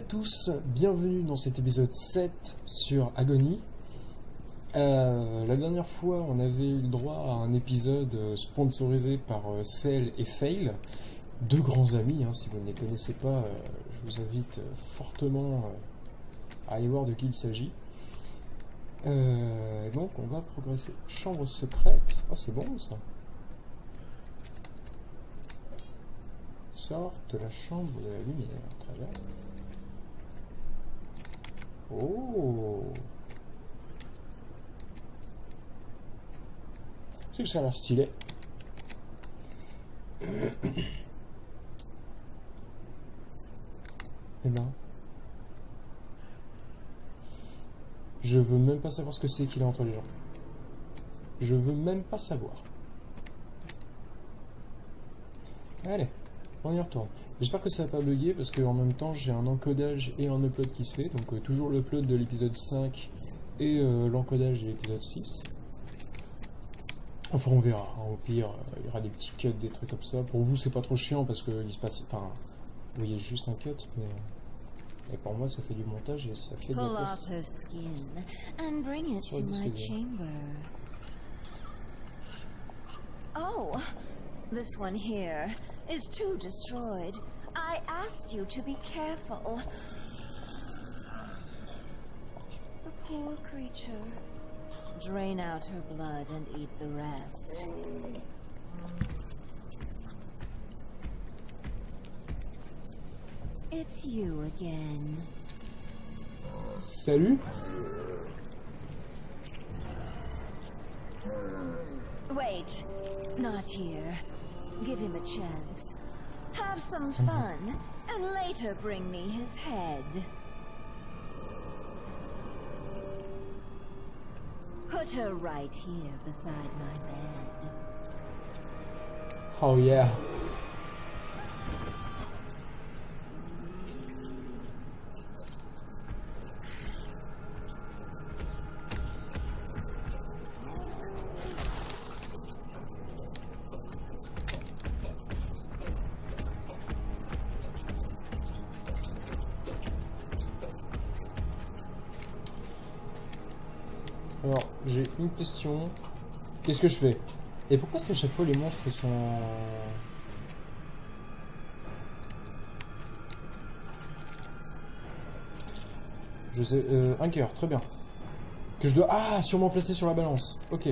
tous, bienvenue dans cet épisode 7 sur Agony. La dernière fois, on avait eu le droit à un épisode sponsorisé par Cell et Fail, deux grands amis. Si vous ne les connaissez pas, je vous invite fortement à aller voir de qui il s'agit. Donc, on va progresser. Chambre secrète. Oh, c'est bon ça. Sort de la chambre de la lumière. Très bien. Oh! C'est que ça a l'air stylé. Eh ben. Je veux même pas savoir ce que c'est qu'il a entre les jambes. Je veux même pas savoir. Allez, on y retourne. J'espère que ça va pas bugger parce qu'en même temps j'ai un encodage et un upload qui se fait. Donc toujours l'upload de l'épisode 5 et l'encodage de l'épisode 6. Enfin on verra, hein. Au pire il y aura des petits cuts, des trucs comme ça. Pour vous c'est pas trop chiant parce que il se passe... Enfin, vous voyez juste un cut, mais... Et pour moi ça fait du montage et ça fait de la place. Sur le disque dur. Oh, this one here is too destroyed. I asked you to be careful. The poor creature. Drain out her blood and eat the rest. It's you again. Salut. Wait, not here. Give him a chance. Have some fun, and later bring me his head. Put her right here beside my bed. Oh yeah. Alors, j'ai une question. Qu'est-ce que je fais? Et pourquoi est-ce qu'à chaque fois les monstres sont... Je sais... un cœur, très bien. Que je dois... Ah, sûrement placer sur la balance. Ok.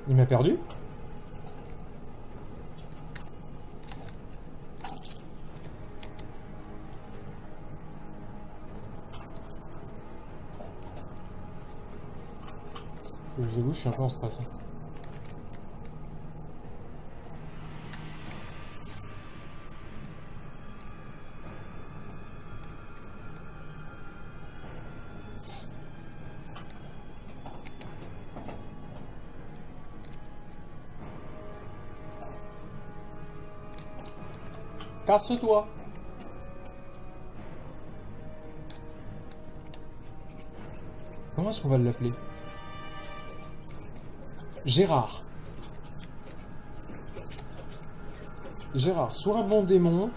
Il m'a perdu? Je vous avoue, je suis un peu en stress. Casse-toi! Comment est-ce qu'on va l'appeler? Gérard. Gérard, sois un bon démon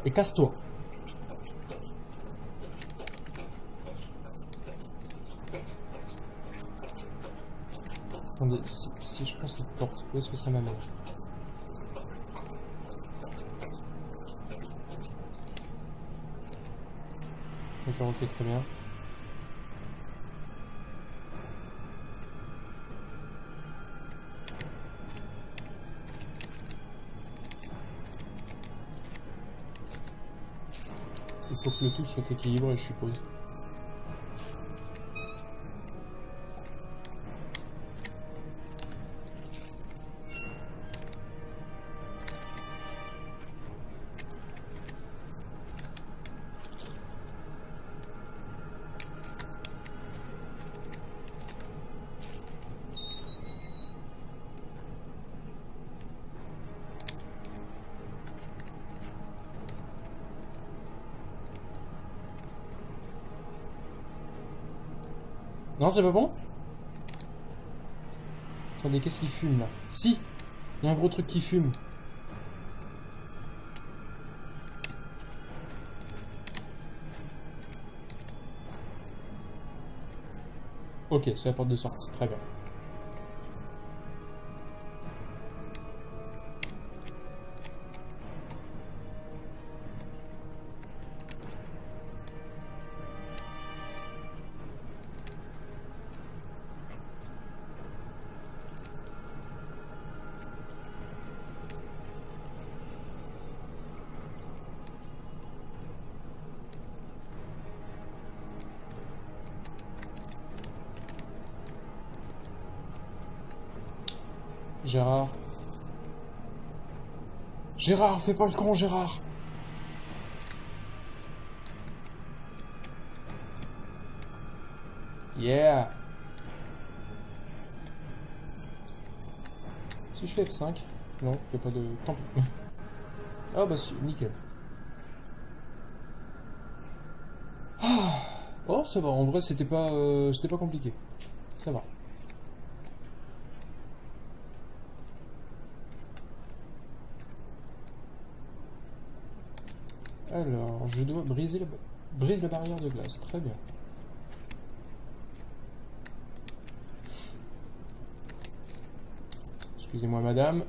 et casse-toi. Attendez, si je prends cette porte, où est-ce que ça m'amène? D'accord, ok, très bien. Il faut que le tout soit équilibré, je suppose. Non, c'est pas bon? Attendez, qu'est-ce qui fume là? Si! Il y a un gros truc qui fume. Ok, c'est la porte de sortie. Très bien. Gérard. Gérard, fais pas le con, Gérard. Yeah. Si je fais F5. Non, y a pas de... Tant pis. Ah bah si, nickel. Oh, ça va, en vrai, c'était pas compliqué. Ça va. Alors, je dois brise la barrière de glace. Très bien. Excusez-moi, madame.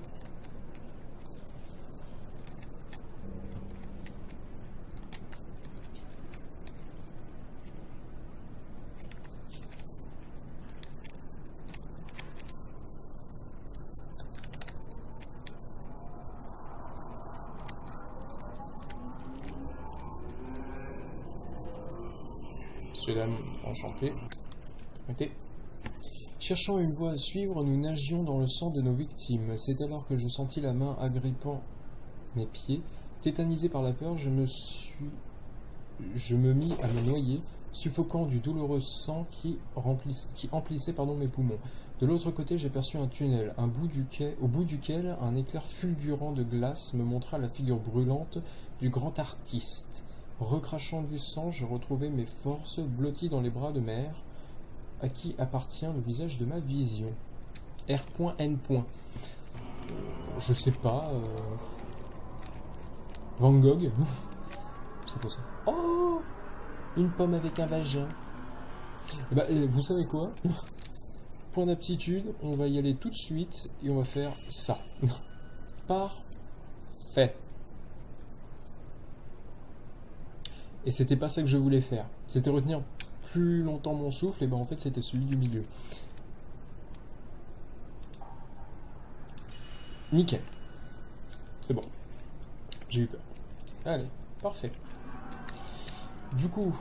Monsieur, dame, enchanté. Mettez. Cherchant une voie à suivre, nous nagions dans le sang de nos victimes. C'est alors que je sentis la main agrippant mes pieds. Tétanisé par la peur, je me mis à me noyer, suffoquant du douloureux sang qui emplissait mes poumons. De l'autre côté, j'aperçus un tunnel, au bout duquel un éclair fulgurant de glace me montra la figure brûlante du grand artiste. Recrachant du sang, je retrouvai mes forces, blotti dans les bras de mère, à qui appartient le visage de ma vision. R.N. Je sais pas... Van Gogh. C'est quoi ça? Oh, une pomme avec un vagin. Et bah, vous savez quoi? Point d'aptitude, on va y aller tout de suite et on va faire ça. Parfait. Et c'était pas ça que je voulais faire. C'était retenir plus longtemps mon souffle, et ben en fait c'était celui du milieu. Nickel. C'est bon. J'ai eu peur. Allez, parfait. Du coup...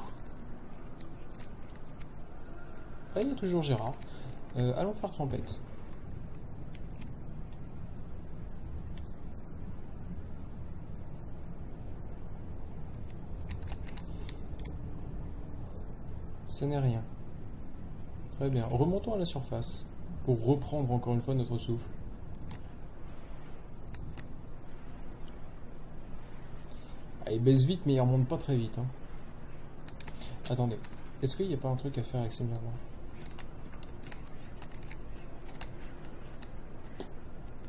Ah, il y a toujours Gérard. Allons faire trempette. Ça n'est rien. Très bien. Remontons à la surface pour reprendre encore une fois notre souffle. Ah, il baisse vite, mais il remonte pas très vite. Hein. Attendez. Est-ce qu'il n'y a pas un truc à faire avec ces miroirs?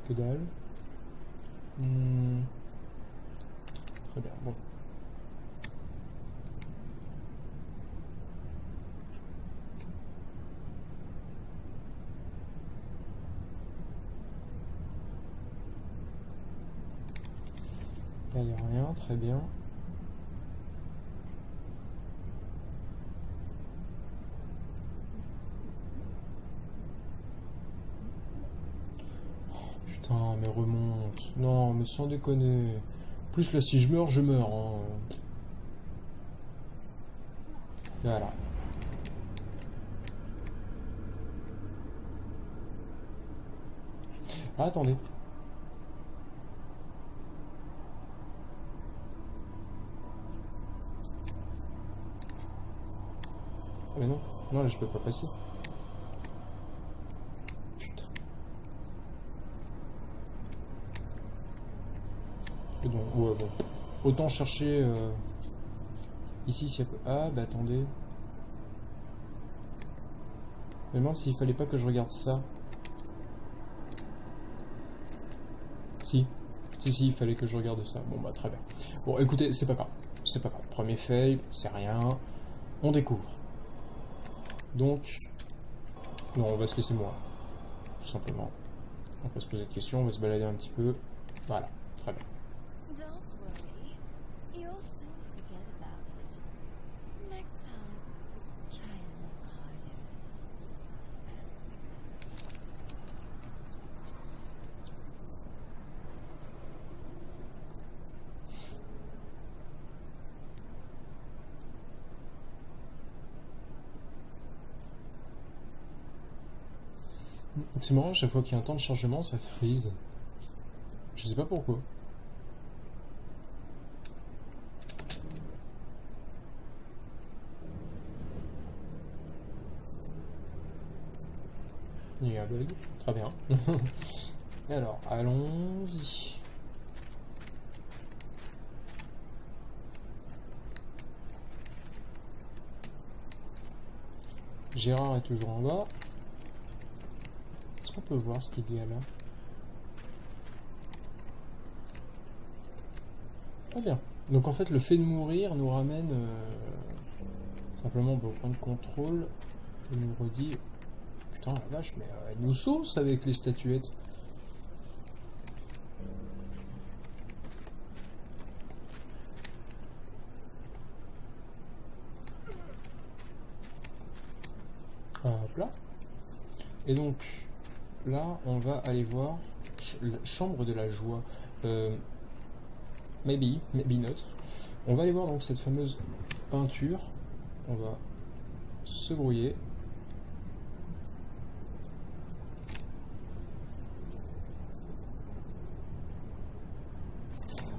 Que dalle. Très bien. Bon. Là, il n'y a rien, très bien. Oh, putain, mais remonte. Non, mais sans déconner. En plus, là, si je meurs, je meurs. Hein. Voilà. Ah, attendez. Ah mais non, non là je peux pas passer. Putain. Et donc, ouais, bon. Autant chercher ici s'il y a... Ah bah attendez. Je me demande s'il fallait pas que je regarde ça. Si, il fallait que je regarde ça. Bon bah très bien. Bon écoutez, c'est pas grave. C'est pas grave. Premier fail, c'est rien. On découvre. Donc... Non, on va se laisser mourir. Tout simplement. On va se poser de questions, on va se balader un petit peu. Voilà, très bien. C'est marrant, chaque fois qu'il y a un temps de chargement, ça freeze. Je sais pas pourquoi. Il y a un bug, très bien. Et alors, allons-y. Gérard est toujours en bas. Est-ce qu'on peut voir ce qu'il y a là? Très bien. Donc en fait, le fait de mourir nous ramène simplement au point de contrôle et nous redit... Putain, la vache, mais elle nous sauce avec les statuettes. Hop là. Et donc, là, on va aller voir la chambre de la joie. Maybe not. On va aller voir donc cette fameuse peinture. On va se brouiller.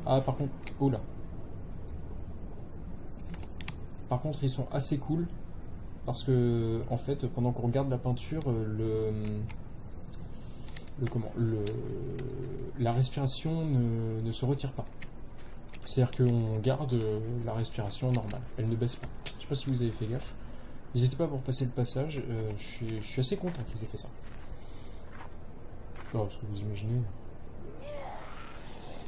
Ah, par contre, oula. Par contre, ils sont assez cool. Parce que, en fait, pendant qu'on regarde la peinture, la respiration ne se retire pas. C'est-à-dire qu'on garde la respiration normale. Elle ne baisse pas. Je sais pas si vous avez fait gaffe. N'hésitez pas à vous repasser le passage. Je suis assez content qu'ils aient fait ça. Oh, ce que vous imaginez.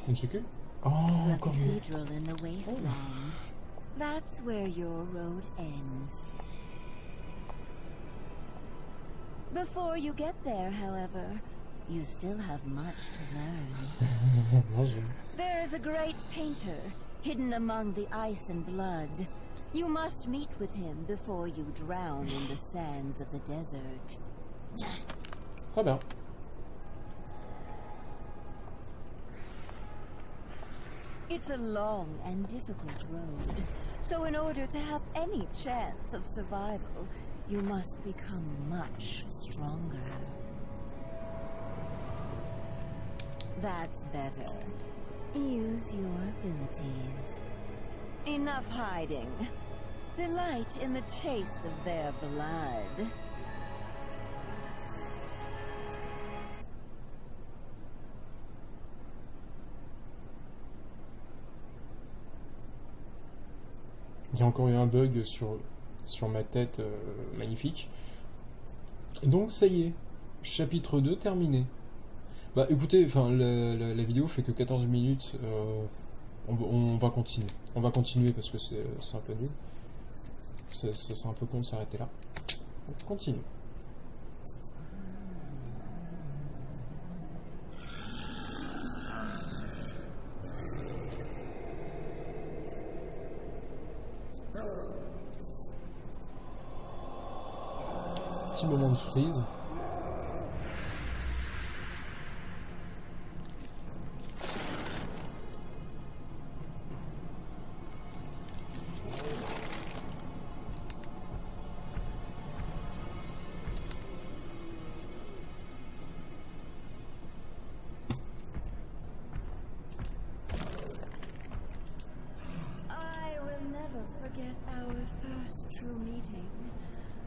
Une seconde. Oh, encore mieux. Oh. That's where your road ends. Before you get there, however, you still have much to learn. There is a great painter hidden among the ice and blood. You must meet with him before you drown in the sands of the desert. Très bien. It's a long and difficult road, so in order to have any chance of survival, you must become much stronger. That's better. Use your abilities. Enough hiding. Delight in the taste of their blood. Il y a encore eu un bug sur ma tête magnifique. Donc ça y est, chapitre 2 terminé. Bah écoutez, enfin la vidéo fait que 14 minutes, on va continuer. On va continuer parce que c'est un peu nul. Ça serait un peu con de s'arrêter là. Donc continue. Petit moment de freeze. I will never forget our first true meeting,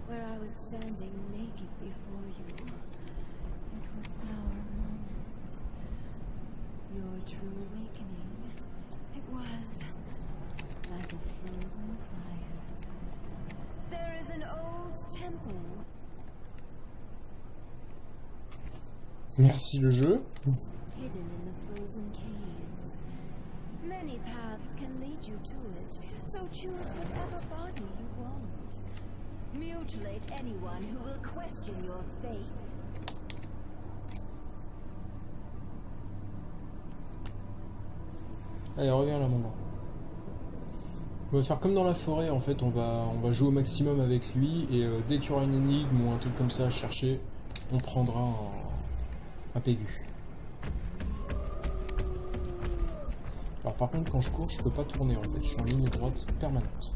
where I was standing naked before you. It was our moment. Your true awakening. It was like a frozen fire. There is an old temple. Merci le jeu. hidden in the frozen caves. Many paths can lead you to it, so choose whatever body you want. Mutilate anyone who will question your faith. Allez, reviens là, mon gars. On va faire comme dans la forêt, en fait, on va jouer au maximum avec lui, et dès qu'il y aura une énigme ou un truc comme ça à chercher, on prendra un Pégu. Alors par contre, quand je cours, je peux pas tourner, en fait, je suis en ligne droite permanente.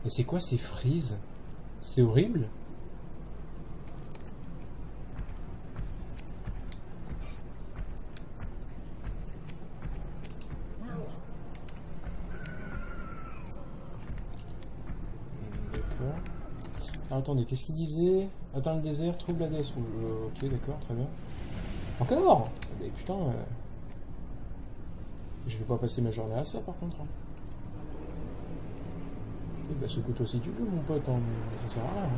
Mais c'est quoi ces frises? C'est horrible. D'accord. Alors, attendez, qu'est-ce qu'il disait? Atteins le désert, trouve la déesse rouge. Ok, d'accord, très bien. Encore? Mais putain, je vais pas passer ma journée à ça par contre. Et bah secoue-toi si tu veux mon pote, hein. Ça sert à rien. Hein.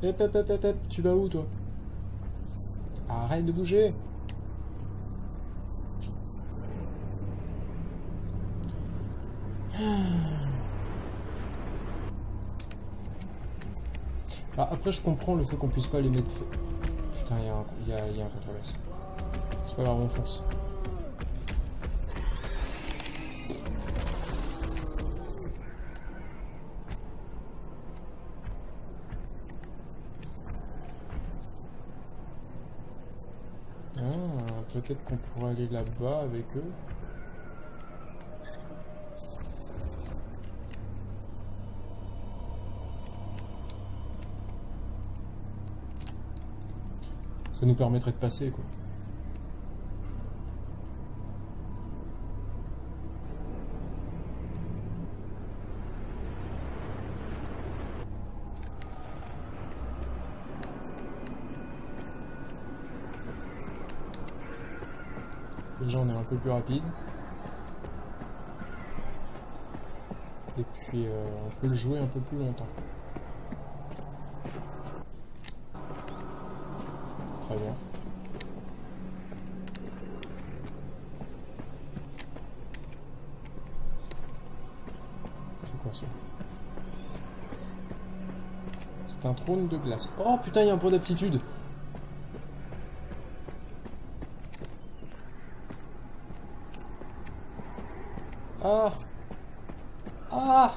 Hep, tu vas où toi? Arrête de bouger. Ah, après je comprends le fait qu'on puisse pas les mettre... Putain, il y a un contrelaisse. C'est pas grave, on fonce. Peut-être qu'on pourrait aller là-bas avec eux. Ça nous permettrait de passer, quoi. Déjà on est un peu plus rapide. Et puis on peut le jouer un peu plus longtemps. Très bien. C'est quoi ça? C'est un trône de glace. Oh putain, il y a un point d'aptitude. Ah! Ah!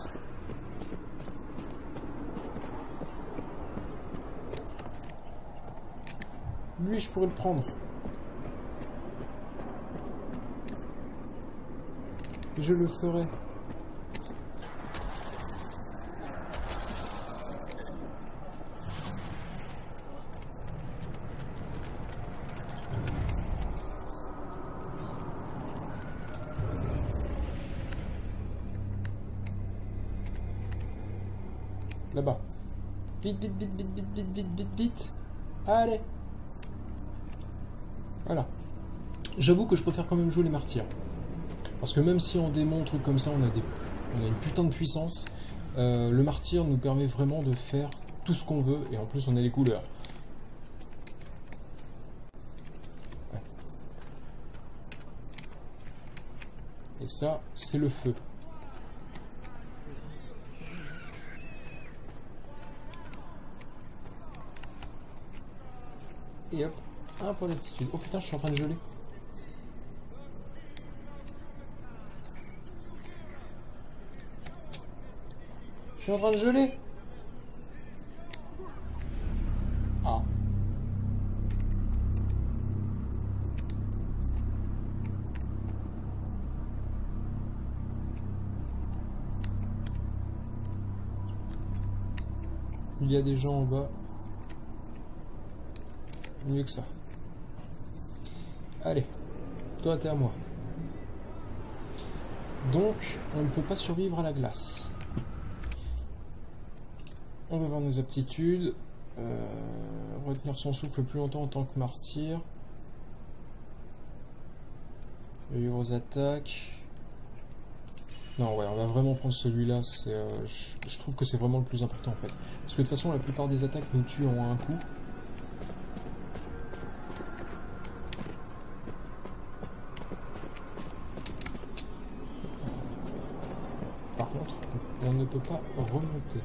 Lui, je pourrais le prendre. Je le ferai. Là-bas. Vite, vite, vite, vite, vite, vite, vite, vite, vite. Allez. Voilà. J'avoue que je préfère quand même jouer les martyrs. Parce que même si en démon, truc comme ça, on a une putain de puissance, le martyr nous permet vraiment de faire tout ce qu'on veut, et en plus on a les couleurs. Ouais. Et ça, c'est le feu. Et hop, un point d'aptitude. Oh putain, je suis en train de geler. Je suis en train de geler. Ah. Il y a des gens en bas. Mieux que ça. Allez, toi t'es à moi. Donc, on ne peut pas survivre à la glace. On va voir nos aptitudes. Retenir son souffle plus longtemps en tant que martyr. Vivre aux attaques. Non, ouais, on va vraiment prendre celui-là. Je trouve que c'est vraiment le plus important en fait. Parce que de toute façon, la plupart des attaques nous tuent en un coup. Par contre, on ne peut pas remonter.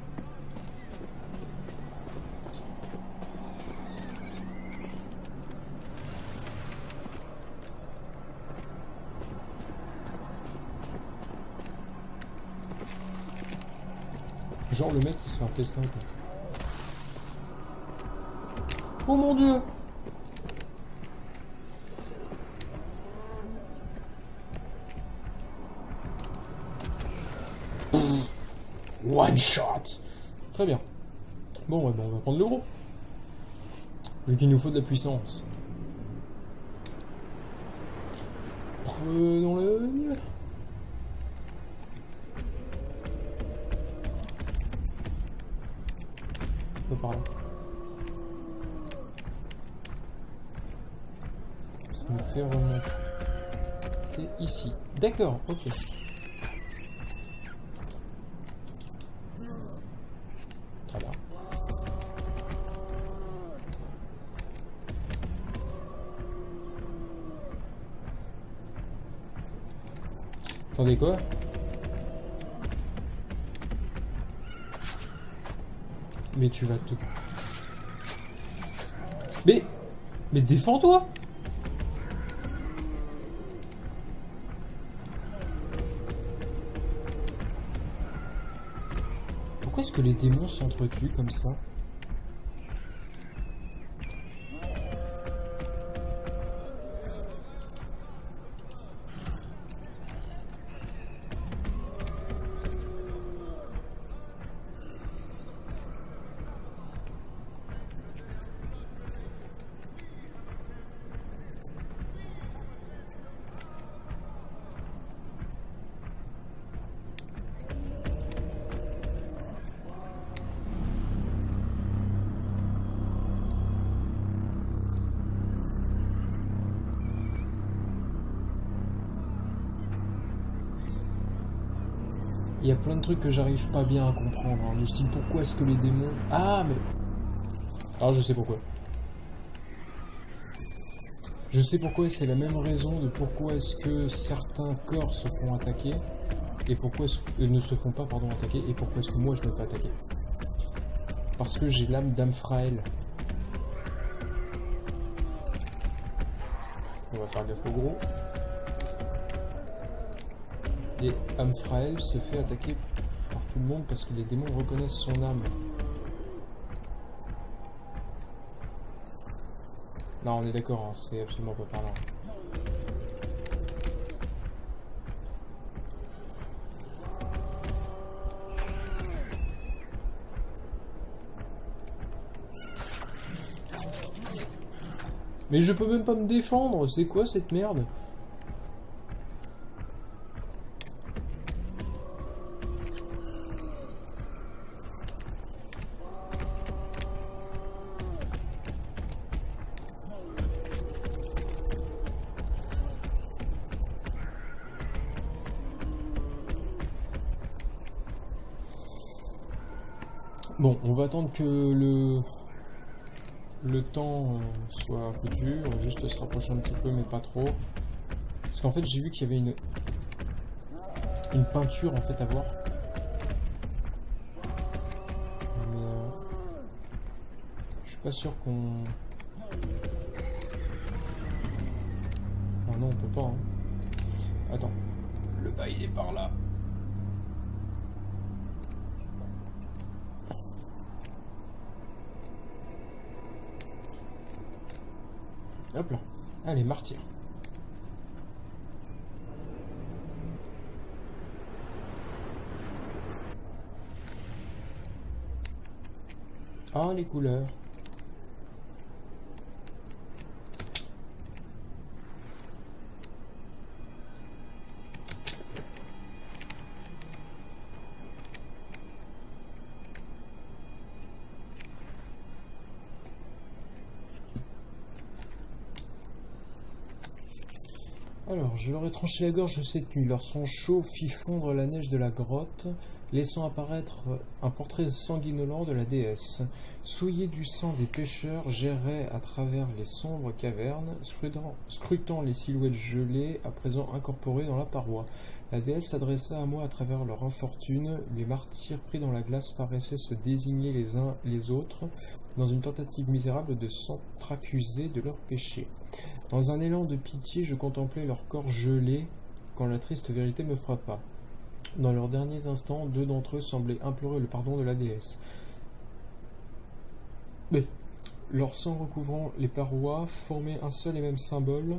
Genre le mec qui se fait un festin quoi. Oh mon dieu! One shot! Très bien. Bon, ouais, bon, on va prendre le gros. Vu qu'il nous faut de la puissance. Prenons-le mieux. Par là. Ça me fait remonter ici. D'accord, ok. Très bien. Attendez quoi? Mais tu vas te... Mais défends-toi! Pourquoi est-ce que les démons s'entretuent comme ça? Il y a plein de trucs que j'arrive pas bien à comprendre, hein, du style pourquoi est-ce que les démons... Ah mais... Alors je sais pourquoi. Je sais pourquoi, et c'est la même raison de pourquoi est-ce que certains corps se font attaquer, et pourquoi est-ce que... ne se font pas, pardon, attaquer, et pourquoi est-ce que moi je me fais attaquer. Parce que j'ai l'âme d'Amphraël. On va faire gaffe au gros. Et Amphraël se fait attaquer par tout le monde parce que les démons reconnaissent son âme. Non, on est d'accord, hein, c'est absolument pas par là. Mais je peux même pas me défendre, c'est quoi cette merde? Bon, on va attendre que le temps soit foutu, on va juste se rapprocher un petit peu mais pas trop. Parce qu'en fait j'ai vu qu'il y avait une peinture en fait à voir. Mais je suis pas sûr qu'on... Oh non, on peut pas. Hein. Attends, le bas il est par là. Hop là. Allez, martyr. Ah, les couleurs. Alors, je leur ai tranché la gorge cette nuit. Leur sang chaud fit fondre la neige de la grotte, laissant apparaître un portrait sanguinolent de la déesse. Souillé du sang des pêcheurs, j'errais à travers les sombres cavernes, scrutant les silhouettes gelées, à présent incorporées dans la paroi. La déesse s'adressa à moi à travers leur infortune. Les martyrs pris dans la glace paraissaient se désigner les uns les autres, dans une tentative misérable de s'entraccuser de leurs péchés. Dans un élan de pitié, je contemplais leur corps gelé, quand la triste vérité me frappa. Dans leurs derniers instants, 2 d'entre eux semblaient implorer le pardon de la déesse. Mais leur sang recouvrant les parois formait un seul et même symbole.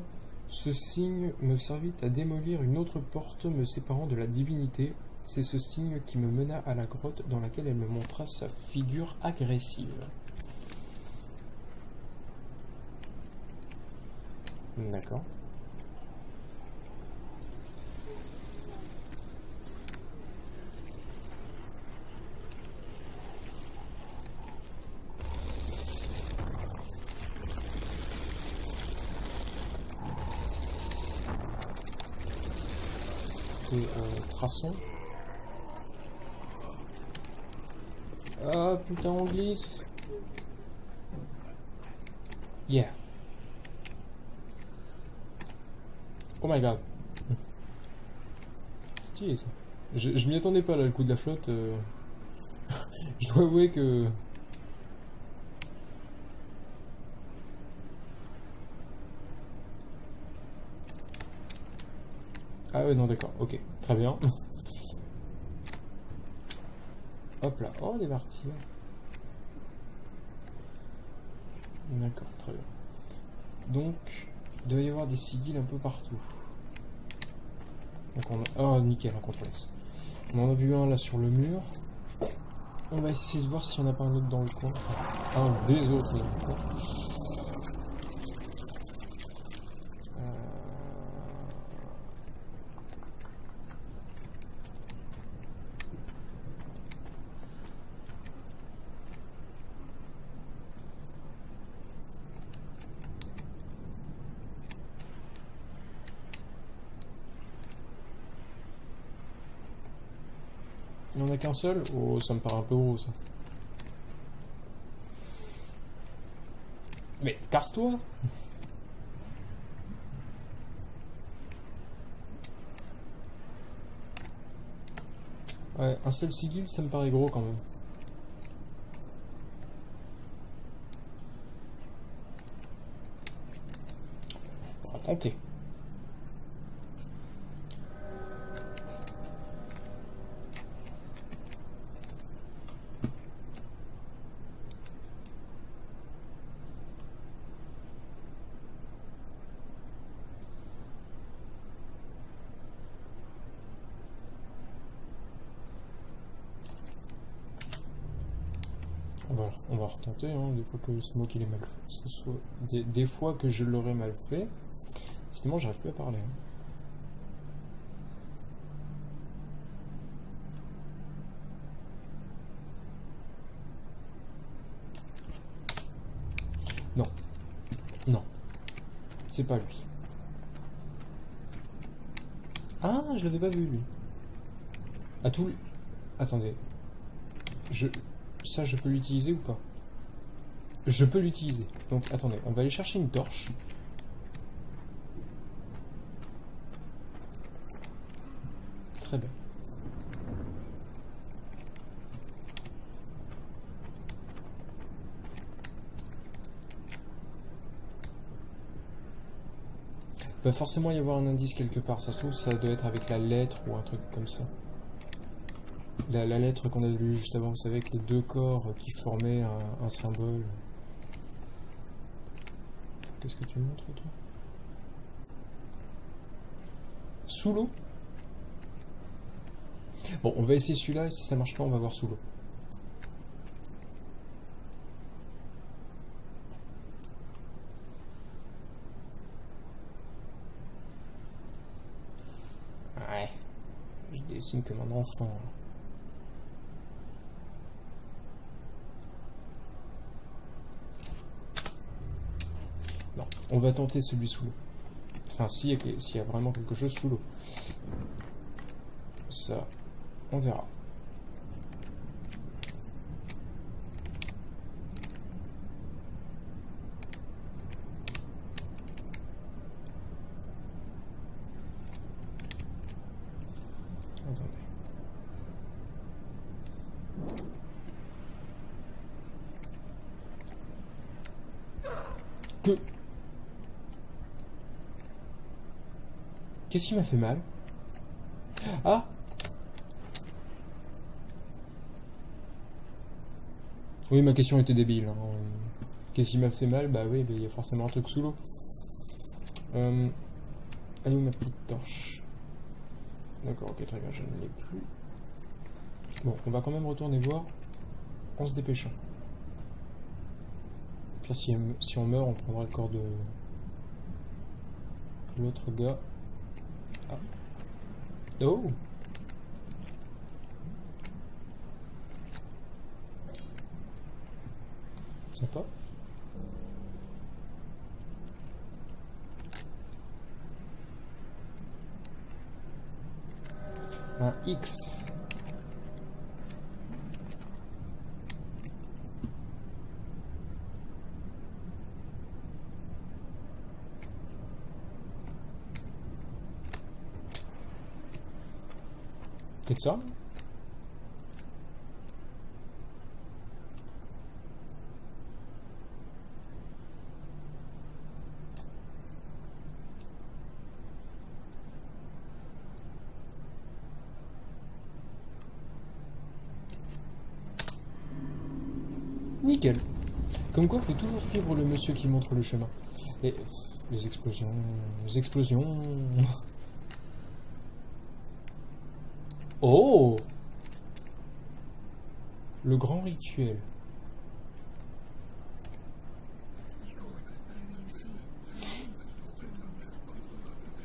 Ce signe me servit à démolir une autre porte me séparant de la divinité. C'est ce signe qui me mena à la grotte dans laquelle elle me montra sa figure agressive. D'accord. Des traçons. Ah putain, on glisse. Yeah. Oh my god. Stylé ça. Je m'y attendais pas là, le coup de la flotte. Je dois avouer que... Ah ouais, non, d'accord, ok, très bien. Hop là, oh, des martyrs. D'accord, très bien. Donc, il doit y avoir des sigils un peu partout. Donc on a... Oh, nickel, on contrôle-S. On en a vu un là sur le mur. On va essayer de voir s'il n'y en a pas un autre dans le coin. Enfin, un des autres dans le coin. Il n'y en a qu'un seul? Oh, ça me paraît un peu gros, ça. Mais casse-toi! Ouais, un seul sigil, ça me paraît gros quand même. On va tenter. On va retenter, hein, des fois que c'est moi qui l'ai mal fait. Ce soit des fois que je l'aurais mal fait. Sinon, j'arrive plus à parler. Hein. Non. Non. C'est pas lui. Ah, je l'avais pas vu, lui. À tout... Attendez. Ça, je peux l'utiliser ou pas? Je peux l'utiliser. Donc, attendez, on va aller chercher une torche. Très bien. Il va forcément y avoir un indice quelque part. Ça se trouve, ça doit être avec la lettre ou un truc comme ça. La lettre qu'on a lue juste avant, vous savez, avec les 2 corps qui formaient un symbole. Qu'est-ce que tu montres, toi? Sous l'eau? Bon, on va essayer celui-là, et si ça marche pas, on va voir sous l'eau. dessine comme un enfant. Non, on va tenter celui sous l'eau. Enfin, s'il y a vraiment quelque chose sous l'eau. Ça, on verra. Attendez. Qu'est-ce qui m'a fait mal? Ah! Oui, ma question était débile. Hein. Qu'est-ce qui m'a fait mal? Bah oui, il y a forcément un truc sous l'eau. Elle est où ma petite torche? D'accord, ok, très bien, je ne l'ai plus. Bon, on va quand même retourner voir en se dépêchant. Puis si on meurt, on prendra le corps de l'autre gars. Ah. Oh! Sympa. Un X. Peut-être ça? Nickel. Comme quoi, faut toujours suivre le monsieur qui montre le chemin. Et les explosions... Les explosions... Oh! Le grand rituel.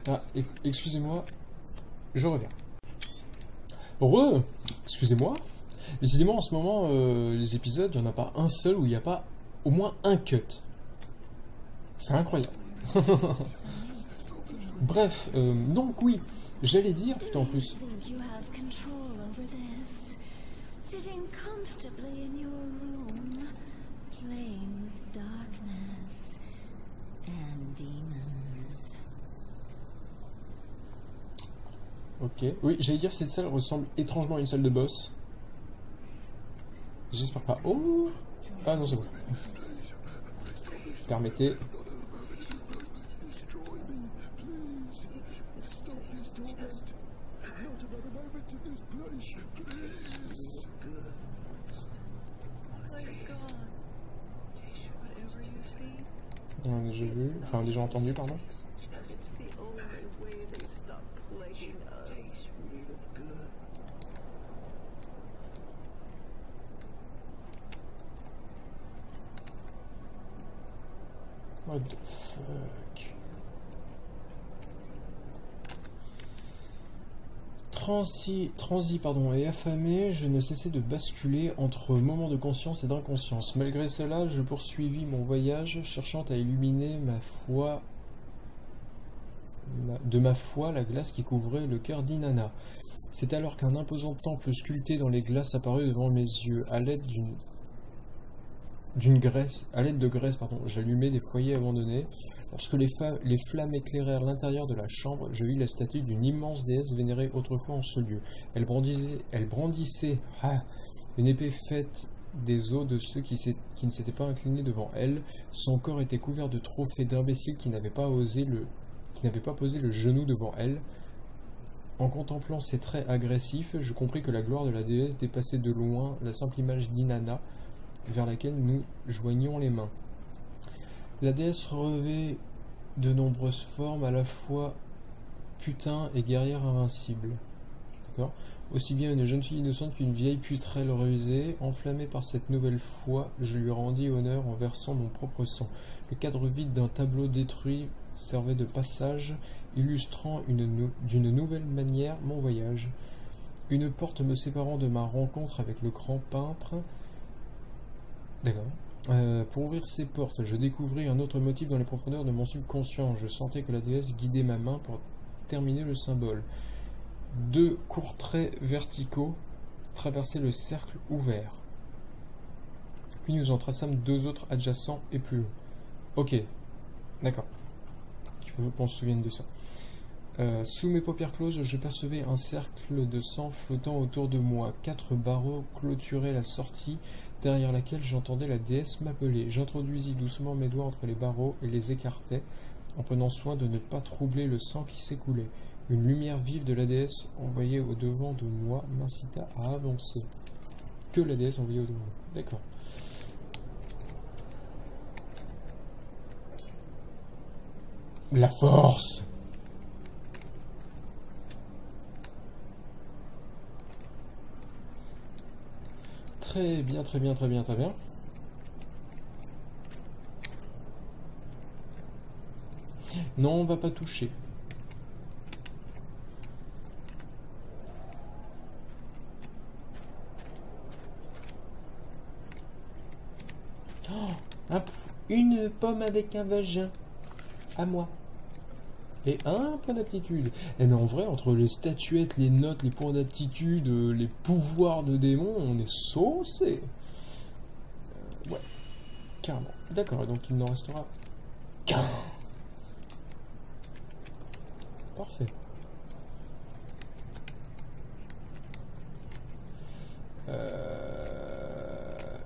Ah, excusez-moi. Je reviens. Excusez-moi. Décidément, en ce moment, les épisodes, il n'y en a pas un seul où il n'y a pas au moins un cut. C'est incroyable. Bref, donc oui, j'allais dire, tout en plus. Ok, oui, j'allais dire cette salle ressemble étrangement à une salle de boss. J'espère pas. Oh! Ah non, c'est bon. Permettez. On a déjà vu, enfin déjà entendu, pardon. What the fuck? Transi, pardon, et affamé, je ne cessais de basculer entre moments de conscience et d'inconscience. Malgré cela, je poursuivis mon voyage, cherchant à illuminer de ma foi la glace qui couvrait le cœur d'Inanna. C'est alors qu'un imposant temple sculpté dans les glaces apparut devant mes yeux, à l'aide de graisse, j'allumai des foyers abandonnés. Lorsque les flammes éclairèrent l'intérieur de la chambre, je vis la statue d'une immense déesse vénérée autrefois en ce lieu. Elle brandissait une épée faite des os de ceux qui ne s'étaient pas inclinés devant elle. Son corps était couvert de trophées d'imbéciles qui n'avaient pas posé le genou devant elle. En contemplant ses traits agressifs, je compris que la gloire de la déesse dépassait de loin la simple image d'Inanna, vers laquelle nous joignions les mains. La déesse revêt de nombreuses formes, à la fois putain et guerrière invincible. D'accord ? Aussi bien une jeune fille innocente qu'une vieille putrelle rusée. Enflammée par cette nouvelle foi, je lui rendis honneur en versant mon propre sang. Le cadre vide d'un tableau détruit servait de passage, illustrant d'une nouvelle manière mon voyage. Une porte me séparant de ma rencontre avec le grand peintre. D'accord. Pour ouvrir ces portes, je découvris un autre motif dans les profondeurs de mon subconscient. Je sentais que la déesse guidait ma main pour terminer le symbole. 2 courts traits verticaux traversaient le cercle ouvert. Puis nous en traçâmes 2 autres adjacents et plus longs. Ok, d'accord. Il faut qu'on se souvienne de ça. Sous mes paupières closes, je percevais un cercle de sang flottant autour de moi. 4 barreaux clôturaient la sortie, derrière laquelle j'entendais la déesse m'appeler. J'introduisis doucement mes doigts entre les barreaux et les écartai, en prenant soin de ne pas troubler le sang qui s'écoulait. Une lumière vive de la déesse envoyée au-devant de moi m'incita à avancer. Que la déesse envoyait au-devant. D'accord. La force! Très bien, très bien, très bien, très bien. Non, on va pas toucher. Oh, une pomme avec un vagin. À moi. Et un point d'aptitude. Et mais en vrai, entre les statuettes, les notes, les points d'aptitude, les pouvoirs de démons, on est saucé. Ouais, carrément. D'accord, et donc il n'en restera qu'un. Parfait.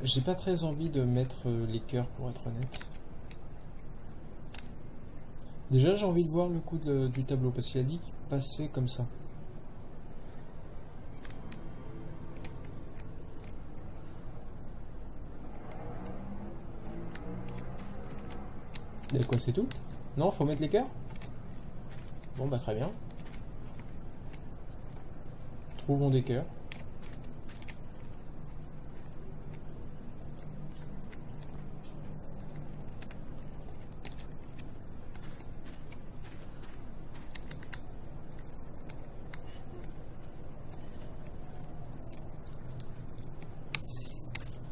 J'ai pas très envie de mettre les cœurs pour être honnête. Déjà, j'ai envie de voir le coup du tableau, parce qu'il a dit qu'il passait comme ça. Et quoi, c'est tout? Non, faut mettre les cœurs? Bon, bah très bien. Trouvons des cœurs.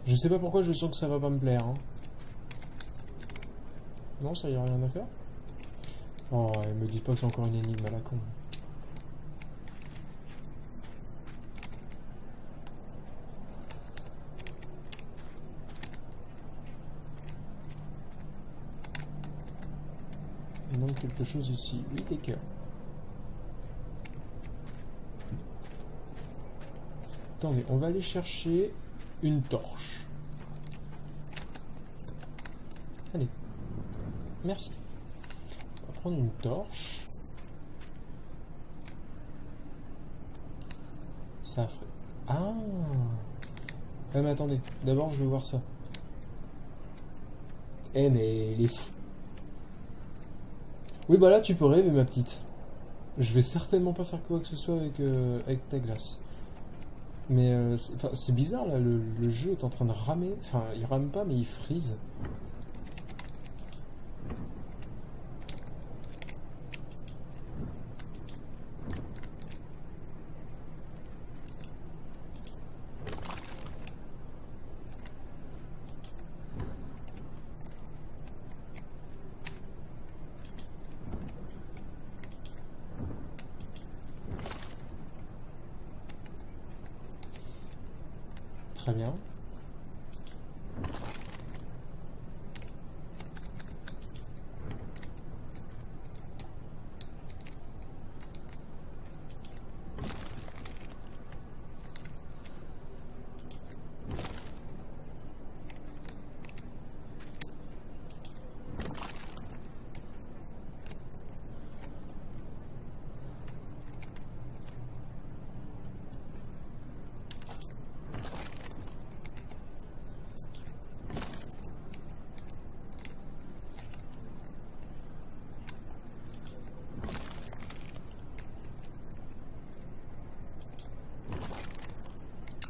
Je sais pas pourquoi je sens que ça va pas me plaire. Hein. Non, ça y a rien à faire. Oh, elle me dit pas que c'est encore une énigme à la con. Il manque quelque chose ici. Oui, des cœurs. Attendez, on va aller chercher une torche. Allez. Merci. On va prendre une torche. Ça ferait... Ah. Ah mais attendez, d'abord je veux voir ça. Eh mais les fous. Oui bah là tu peux rêver ma petite. Je vais certainement pas faire quoi que ce soit avec ta glace. Mais c'est bizarre là, le jeu est en train de ramer. Enfin il rame pas mais il freeze. Très bien.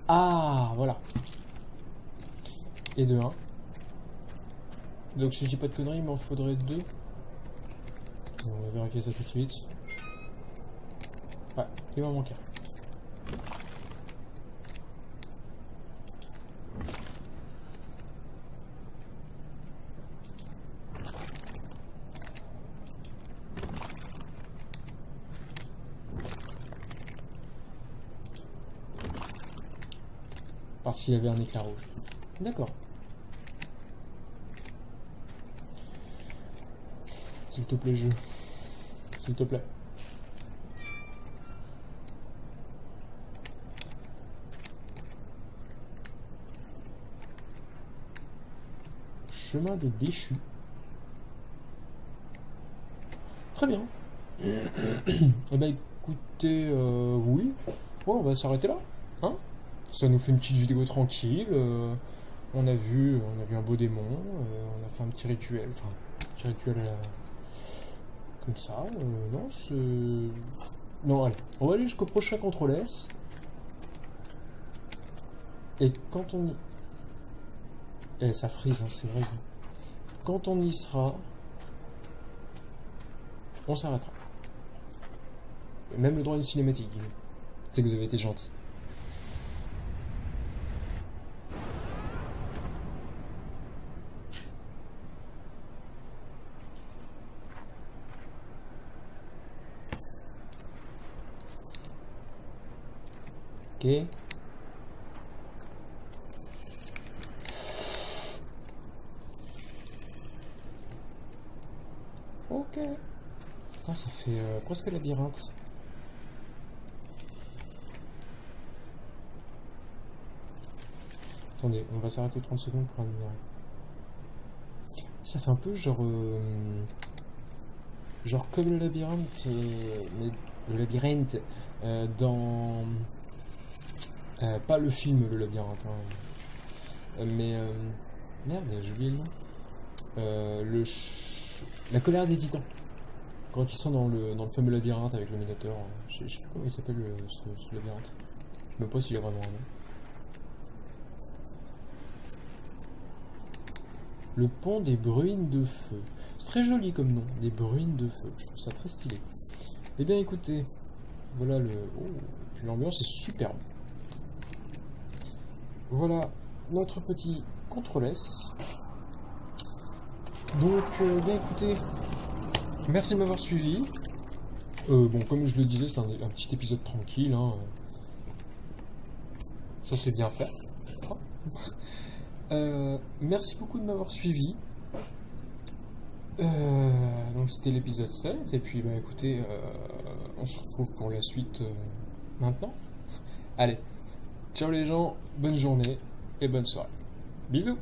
Ah, voilà. Et de 1. Donc si je dis pas de conneries, il m'en faudrait 2. On va vérifier ça tout de suite. Ouais, il m'en manque un. Parce qu'il avait un éclat rouge. D'accord. S'il te plaît, jeu. S'il te plaît. Chemin des déchus. Très bien. Eh ben écoutez, oui. Ouais, on va s'arrêter là. Hein? Ça nous fait une petite vidéo tranquille. On a vu un beau démon. On a fait un petit rituel. Enfin, un petit rituel comme ça. Non, c'est... Non, allez. On va aller jusqu'au prochain contrôle S. Et quand on y... Eh, ça frise, hein, c'est vrai. Quand on y sera, on s'arrêtera. Même le droit à une cinématique. C'est que vous avez été gentil. Ok. Ok. Putain, ça fait presque labyrinthe. Attendez, on va s'arrêter 30 secondes pour améliorer. Ça fait un peu genre... genre comme le labyrinthe... mais le labyrinthe dans... pas le film, le labyrinthe. Hein. Mais... merde, j'ai oublié le nom. La colère des titans. Quand ils sont dans le fameux labyrinthe avec le Minotaure. Je sais plus comment il s'appelle ce labyrinthe. Je sais même pas s'il a vraiment un nom. Le pont des bruines de feu. C'est très joli comme nom, des bruines de feu. Je trouve ça très stylé. Eh bien écoutez, voilà le... Oh, puis l'ambiance est superbe. Voilà notre petit contrôle S. Donc, bien écoutez, merci de m'avoir suivi. Bon, comme je le disais, c'est un petit épisode tranquille. Hein. Ça c'est bien fait. Merci beaucoup de m'avoir suivi. Donc c'était l'épisode 7. Et puis bah écoutez, on se retrouve pour la suite maintenant. Allez, ciao les gens, bonne journée et bonne soirée. Bisous.